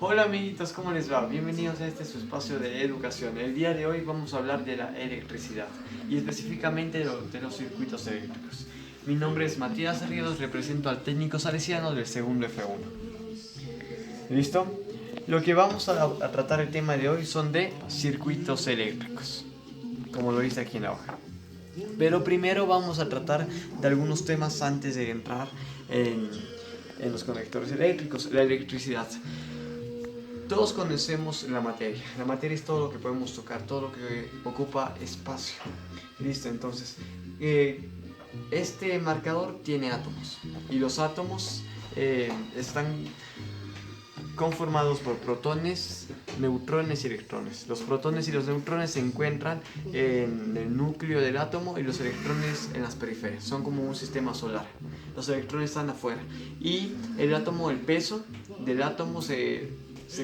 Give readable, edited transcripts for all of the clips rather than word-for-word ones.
Hola amiguitos, ¿cómo les va? Bienvenidos a este su espacio de educación. El día de hoy vamos a hablar de la electricidad y específicamente de los circuitos eléctricos. Mi nombre es Matías Ríos, represento al técnico salesiano del segundo F1. ¿Listo? Lo que vamos a tratar el tema de hoy son de circuitos eléctricos, como lo dice aquí en la hoja. Pero primero vamos a tratar de algunos temas antes de entrar en los conectores eléctricos, la electricidad. Todos conocemos la materia. La materia es todo lo que podemos tocar, todo lo que ocupa espacio. Listo, entonces, este marcador tiene átomos. Y los átomos están conformados por protones, neutrones y electrones. Los protones y los neutrones se encuentran en el núcleo del átomo y los electrones en las periferias. Son como un sistema solar. Los electrones están afuera. Y el átomo, el peso del átomo se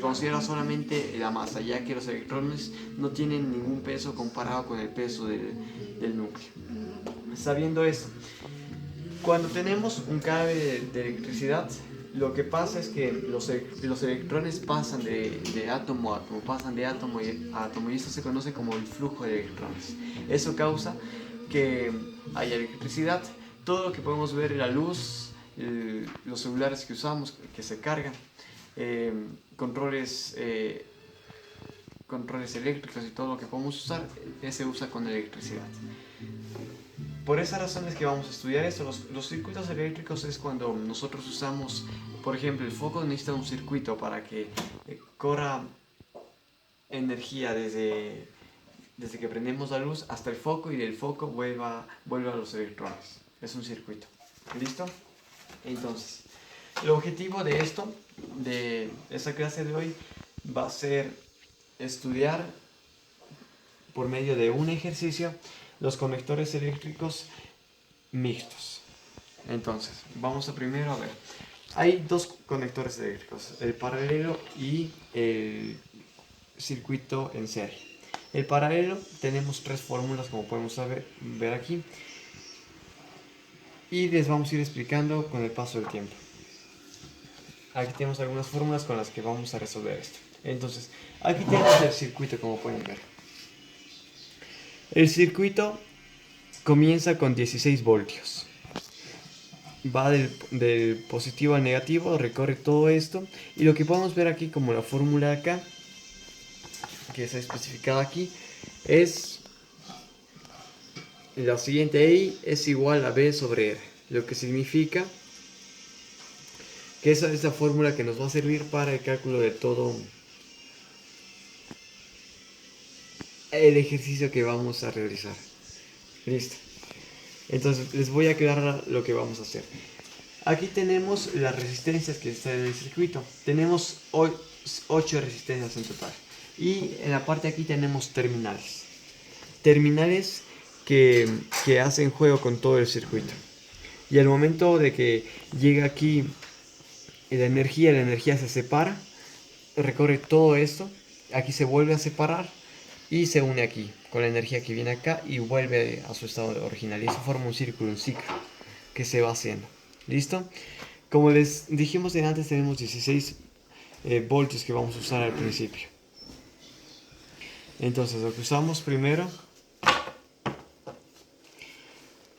considera solamente la masa, ya que los electrones no tienen ningún peso comparado con el peso del núcleo. Sabiendo eso, cuando tenemos un cable de electricidad, lo que pasa es que los electrones pasan de átomo a átomo, pasan de átomo a átomo, y eso se conoce como el flujo de electrones. Eso causa que haya electricidad. Todo lo que podemos ver, la luz, los celulares que usamos, que se cargan, controles eléctricos y todo lo que podemos usar, se usa con electricidad. Por esa razón es que vamos a estudiar esto. Los circuitos eléctricos es cuando nosotros usamos, por ejemplo, el foco necesita un circuito para que corra energía desde que prendemos la luz hasta el foco, y del foco vuelva a los electrones. Es un circuito. ¿Listo? Entonces, el objetivo de esto, de esta clase de hoy, va a ser estudiar por medio de un ejercicio los conectores eléctricos mixtos. Entonces, vamos a primero a ver. Hay dos conectores eléctricos, el paralelo y el circuito en serie. El paralelo tenemos tres fórmulas, como podemos ver aquí, y les vamos a ir explicando con el paso del tiempo. Aquí tenemos algunas fórmulas con las que vamos a resolver esto. Entonces, aquí tenemos el circuito, como pueden ver. El circuito comienza con 16 voltios. Va del positivo al negativo, recorre todo esto. Y lo que podemos ver aquí como la fórmula de acá, que está especificada aquí, es la siguiente: I es igual a B sobre R. Lo que significa que esa es la fórmula que nos va a servir para el cálculo de todo el ejercicio que vamos a realizar. Listo. Entonces les voy a aclarar lo que vamos a hacer. Aquí tenemos las resistencias que están en el circuito. Tenemos 8 resistencias en total. Y en la parte de aquí tenemos terminales. Terminales que hacen juego con todo el circuito. Y al momento de que llega aquí la energía se separa, recorre todo esto, aquí se vuelve a separar y se une aquí con la energía que viene acá y vuelve a su estado original, y eso forma un círculo, un ciclo que se va haciendo. ¿Listo? Como les dijimos antes, tenemos 16 voltios que vamos a usar al principio. Entonces lo que usamos primero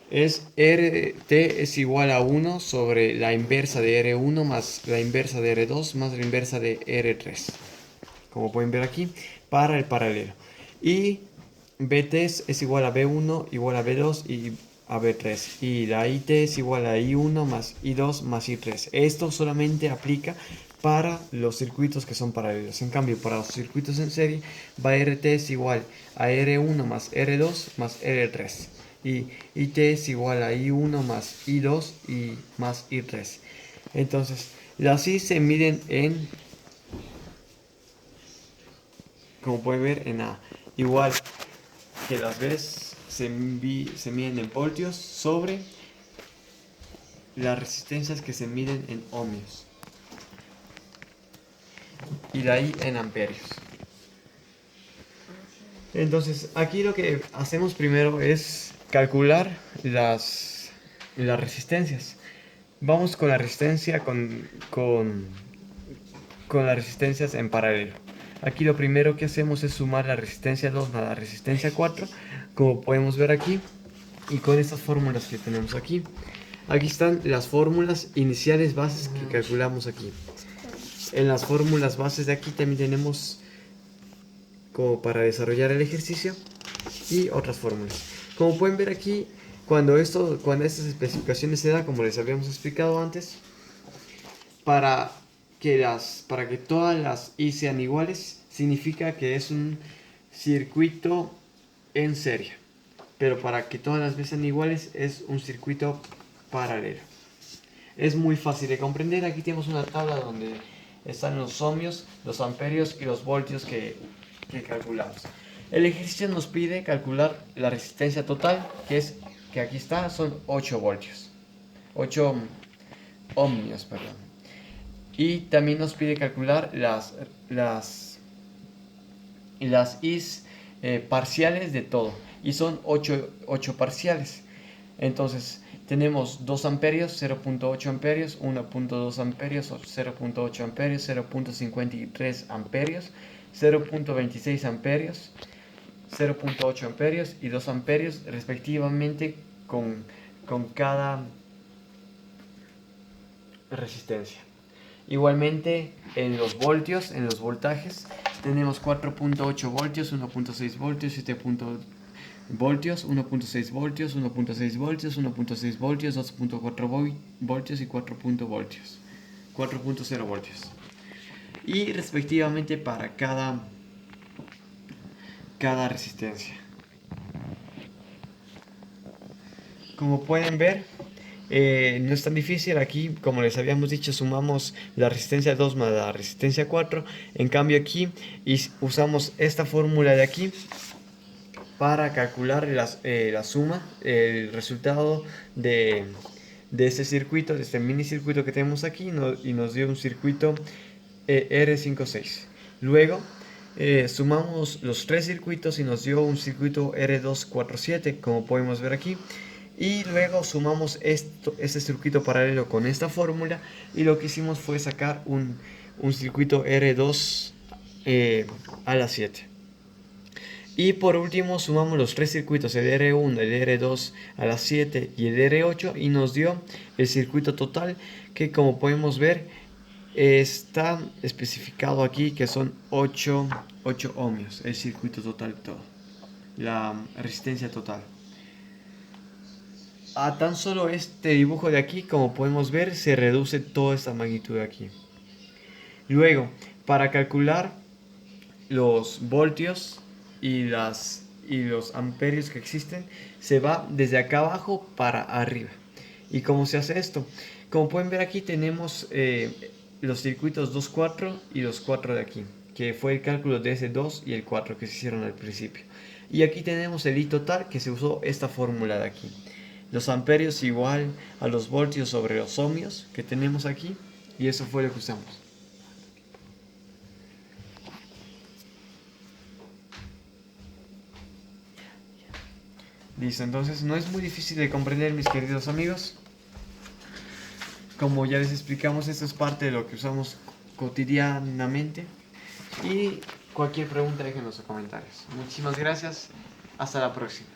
es RT es igual a 1 sobre la inversa de R1 más la inversa de R2 más la inversa de R3, como pueden ver aquí, para el paralelo. Y BT es igual a B1 igual a B2 y a B3. Y la IT es igual a I1 más I2 más I3. Esto solamente aplica para los circuitos que son paralelos. En cambio, para los circuitos en serie, va RT es igual a R1 más R2 más R3. Y IT es igual a I1 más I2 y más I3. Entonces, las I se miden en, como pueden ver, en A. Igual que las Bs se miden en voltios sobre las resistencias que se miden en ohmios. Y de ahí en amperios. Entonces, aquí lo que hacemos primero es calcular las resistencias. Vamos con la resistencia con con las resistencias en paralelo. Aquí lo primero que hacemos es sumar la resistencia 2 a la resistencia 4, como podemos ver aquí, y con estas fórmulas que tenemos aquí. Aquí están las fórmulas iniciales bases que calculamos aquí. En las fórmulas bases de aquí también tenemos como para desarrollar el ejercicio y otras fórmulas. Como pueden ver aquí, cuando estas especificaciones se dan, como les habíamos explicado antes, para que todas las I sean iguales, significa que es un circuito en serie. Pero para que todas las B sean iguales, es un circuito paralelo. Es muy fácil de comprender. Aquí tenemos una tabla donde están los ohmios, los amperios y los voltios que calculamos. El ejercicio nos pide calcular la resistencia total, que aquí está, son 8 voltios. 8 ohmios, perdón. Y también nos pide calcular las Is parciales de todo. Y son 8 parciales. Entonces tenemos 2 amperios, 0.8 amperios, 1.2 amperios, 0.8 amperios, 0.53 amperios, 0.26 amperios, 0.8 amperios y 2 amperios respectivamente con cada resistencia. Igualmente en los voltios, en los voltajes, tenemos 4.8 voltios, 1.6 voltios, 7 voltios, 1.6 voltios, 1.6 voltios, 1.6 voltios, 2.4 voltios y 4.0 voltios. Y respectivamente para cada resistencia. Como pueden ver, no es tan difícil. Aquí, como les habíamos dicho, sumamos la resistencia 2 más la resistencia 4. En cambio aquí usamos esta fórmula de aquí para calcular la suma, el resultado de este circuito, de este mini circuito que tenemos aquí, y nos dio un circuito R56. Luego sumamos los 3 circuitos y nos dio un circuito R247, como podemos ver aquí. Y luego sumamos este circuito paralelo con esta fórmula, y lo que hicimos fue sacar un circuito R2 a la 7. Y por último sumamos los 3 circuitos, el R1, el R2 a la 7 y el R8, y nos dio el circuito total, que como podemos ver está especificado aquí que son 8 ohmios, el circuito total todo, la resistencia total. A tan solo este dibujo de aquí, como podemos ver, se reduce toda esta magnitud de aquí. Luego, para calcular los voltios y los amperios que existen, se va desde acá abajo para arriba. ¿Y cómo se hace esto? Como pueden ver aquí tenemos los circuitos 2, 4 y los 4 de aquí, que fue el cálculo de ese 2 y el 4 que se hicieron al principio. Y aquí tenemos el I total, que se usó esta fórmula de aquí. Los amperios igual a los voltios sobre los ohmios que tenemos aquí, y eso fue lo que usamos. Listo, entonces no es muy difícil de comprender, mis queridos amigos. Como ya les explicamos, esto es parte de lo que usamos cotidianamente. Y cualquier pregunta déjenos en los comentarios. Muchísimas gracias. Hasta la próxima.